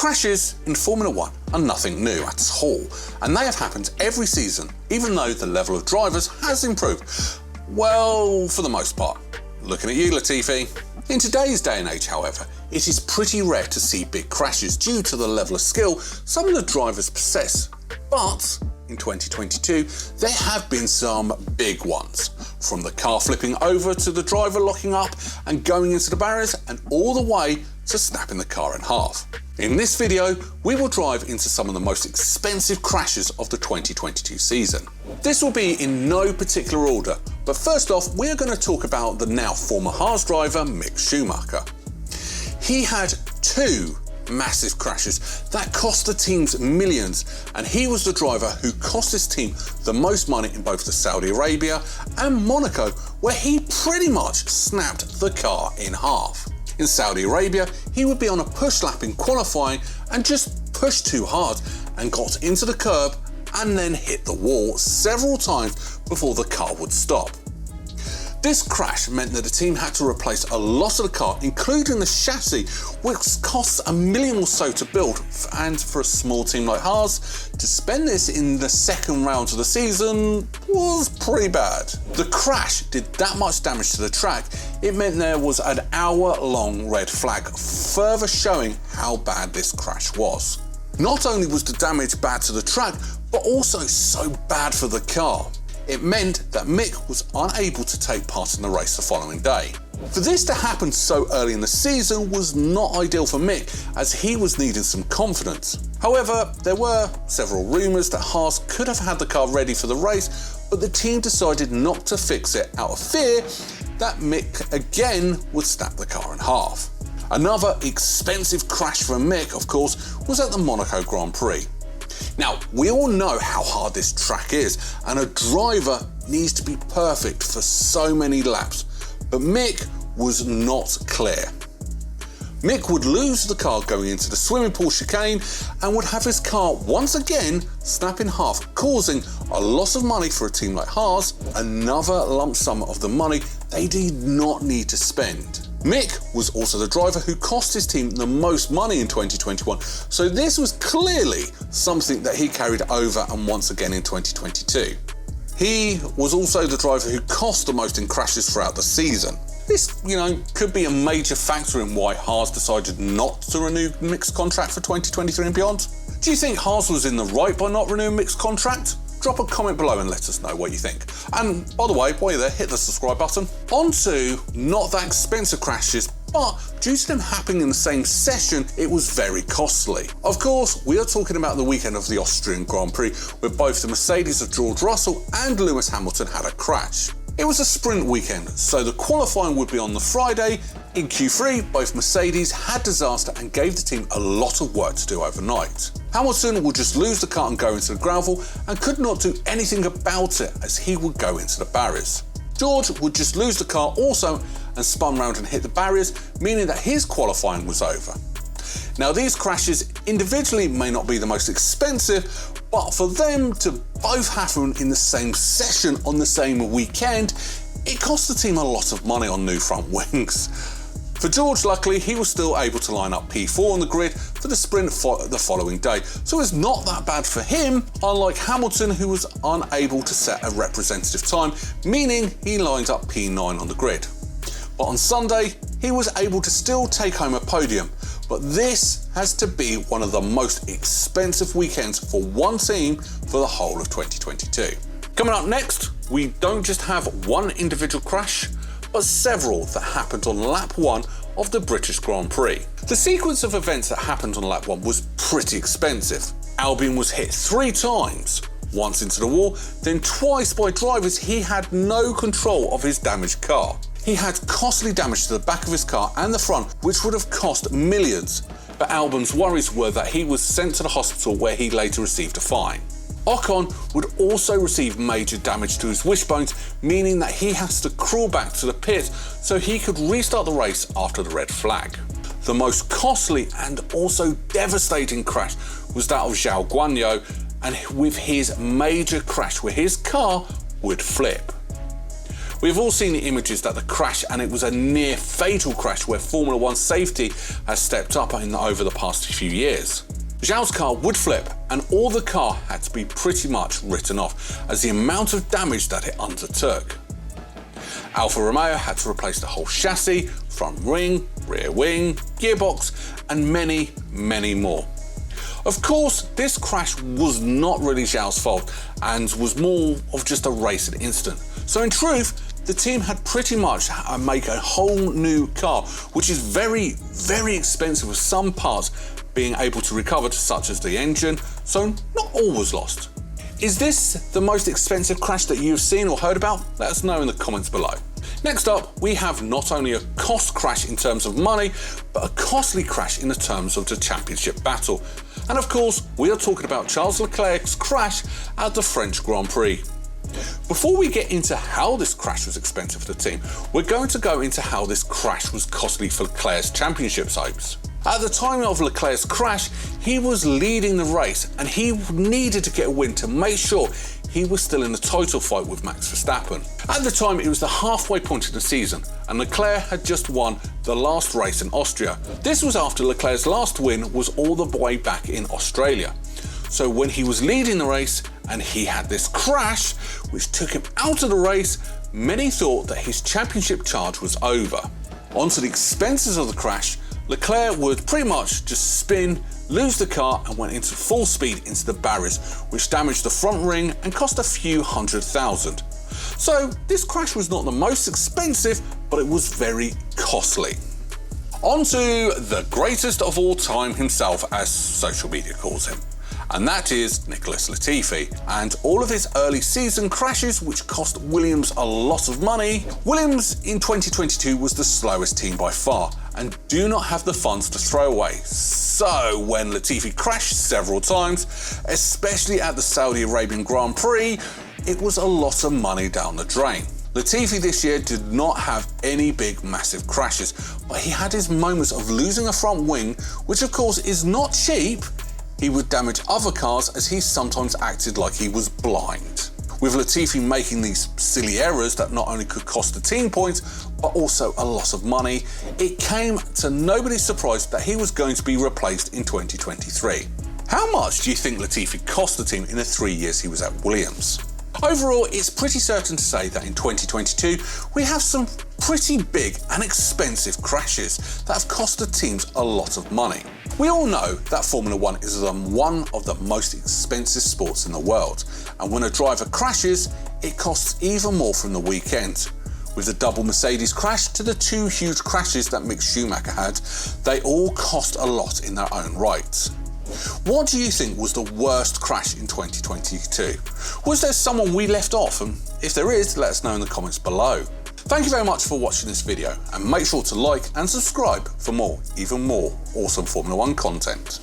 Crashes in Formula 1 are nothing new at all, and they have happened every season, even though the level of drivers has improved. Well, for the most part. Looking at you, Latifi. In today's day and age, however, it is pretty rare to see big crashes due to the level of skill some of the drivers possess. But in 2022, there have been some big ones. From the car flipping over to the driver locking up and going into the barriers, and all the way to snapping the car in half. In this video, we will dive into some of the most expensive crashes of the 2022 season. This will be in no particular order, but first off, we are going to talk about the now former Haas driver, Mick Schumacher. He had two massive crashes that cost the teams millions, and he was the driver who cost his team the most money in both the Saudi Arabia and Monaco, where he pretty much snapped the car in half. In Saudi Arabia, he would be on a push lap in qualifying and just pushed too hard and got into the curb and then hit the wall several times before the car would stop. This crash meant that the team had to replace a lot of the car, including the chassis, which costs $1 million or so to build, and for a small team like Haas, to spend this in the second round of the season was pretty bad. The crash did that much damage to the track, it meant there was an hour-long red flag, further showing how bad this crash was. Not only was the damage bad to the track, but also so bad for the car. It meant that Mick was unable to take part in the race the following day. For this to happen so early in the season was not ideal for Mick, as he was needing some confidence. However, there were several rumours that Haas could have had the car ready for the race, but the team decided not to fix it out of fear that Mick again would snap the car in half. Another expensive crash for Mick, of course, was at the Monaco Grand Prix. Now, we all know how hard this track is, and a driver needs to be perfect for so many laps, but Mick was not clear. Mick would lose the car going into the swimming pool chicane and would have his car once again snap in half, causing a loss of money for a team like Haas, another lump sum of the money they did not need to spend. Mick was also the driver who cost his team the most money in 2021, so this was clearly something that he carried over and once again in 2022. He was also the driver who cost the most in crashes throughout the season. This, could be a major factor in why Haas decided not to renew Mick's contract for 2023 and beyond. Do you think Haas was in the right by not renewing Mick's contract? Drop a comment below and let us know what you think. And by the way, while you're there, hit the subscribe button. On to not that expensive crashes, but due to them happening in the same session, it was very costly. Of course, we are talking about the weekend of the Austrian Grand Prix, where both the Mercedes of George Russell and Lewis Hamilton had a crash. It was a sprint weekend, so the qualifying would be on the Friday. In Q3, both Mercedes had disaster and gave the team a lot of work to do overnight. Hamilton would just lose the car and go into the gravel and could not do anything about it, as he would go into the barriers. George would just lose the car also and spun round and hit the barriers, meaning that his qualifying was over. Now, these crashes individually may not be the most expensive, but for them to both happen in the same session on the same weekend, it cost the team a lot of money on new front wings. For George, luckily, he was still able to line up P4 on the grid for the sprint the following day, so it's not that bad for him, unlike Hamilton, who was unable to set a representative time, meaning he lines up P9 on the grid. But on Sunday, he was able to still take home a podium, but this has to be one of the most expensive weekends for one team for the whole of 2022. Coming up next, we don't just have one individual crash, but several that happened on lap 1 of the British Grand Prix. The sequence of events that happened on lap 1 was pretty expensive. Albon was hit 3 times, once into the wall, then twice by drivers he had no control of his damaged car. He had costly damage to the back of his car and the front, which would have cost millions, but Albon's worries were that he was sent to the hospital, where he later received a fine. Ocon would also receive major damage to his wishbones, meaning that he has to crawl back to the pit so he could restart the race after the red flag. The most costly and also devastating crash was that of Zhou Guanyu, and with his major crash where his car would flip. We've all seen the images that the crash, and it was a near fatal crash where Formula One safety has stepped up over the past few years. Zhou's car would flip and all the car had to be pretty much written off as the amount of damage that it undertook. Alfa Romeo had to replace the whole chassis, front wing, rear wing, gearbox, and many, many more. Of course, this crash was not really Zhou's fault and was more of just a racing incident. So in truth, the team had pretty much make a whole new car, which is very, very expensive with some parts being able to recover, such as the engine, so not all was lost. Is this the most expensive crash that you've seen or heard about? Let us know in the comments below. Next up, we have not only a cost crash in terms of money, but a costly crash in the terms of the championship battle. And of course, we are talking about Charles Leclerc's crash at the French Grand Prix. Before we get into how this crash was expensive for the team, we're going to go into how this crash was costly for Leclerc's championship's hopes. At the time of Leclerc's crash, he was leading the race and he needed to get a win to make sure he was still in the title fight with Max Verstappen. At the time, it was the halfway point of the season and Leclerc had just won the last race in Austria. This was after Leclerc's last win was all the way back in Australia. So when he was leading the race and he had this crash, which took him out of the race, many thought that his championship charge was over. Onto the expenses of the crash, Leclerc would pretty much just spin, lose the car and went into full speed into the barriers, which damaged the front ring and cost a few $100,000. So this crash was not the most expensive, but it was very costly. On to the greatest of all time himself, as social media calls him. And that is Nicholas Latifi and all of his early season crashes, which cost Williams a lot of money. Williams in 2022 was the slowest team by far and do not have the funds to throw away. So when Latifi crashed several times, especially at the Saudi Arabian Grand Prix, it was a lot of money down the drain. Latifi this year did not have any big massive crashes, but he had his moments of losing a front wing, which of course is not cheap. He would damage other cars as he sometimes acted like he was blind. With Latifi making these silly errors that not only could cost the team points, but also a lot of money, it came to nobody's surprise that he was going to be replaced in 2023. How much do you think Latifi cost the team in the 3 years he was at Williams? Overall, it's pretty certain to say that in 2022, we have some pretty big and expensive crashes that have cost the teams a lot of money. We all know that Formula One is one of the most expensive sports in the world, and when a driver crashes, it costs even more from the weekend. With the double Mercedes crash to the two huge crashes that Mick Schumacher had, they all cost a lot in their own right. What do you think was the worst crash in 2022? Was there someone we left off? And if there is, let us know in the comments below. Thank you very much for watching this video and make sure to like and subscribe for even more awesome Formula One content.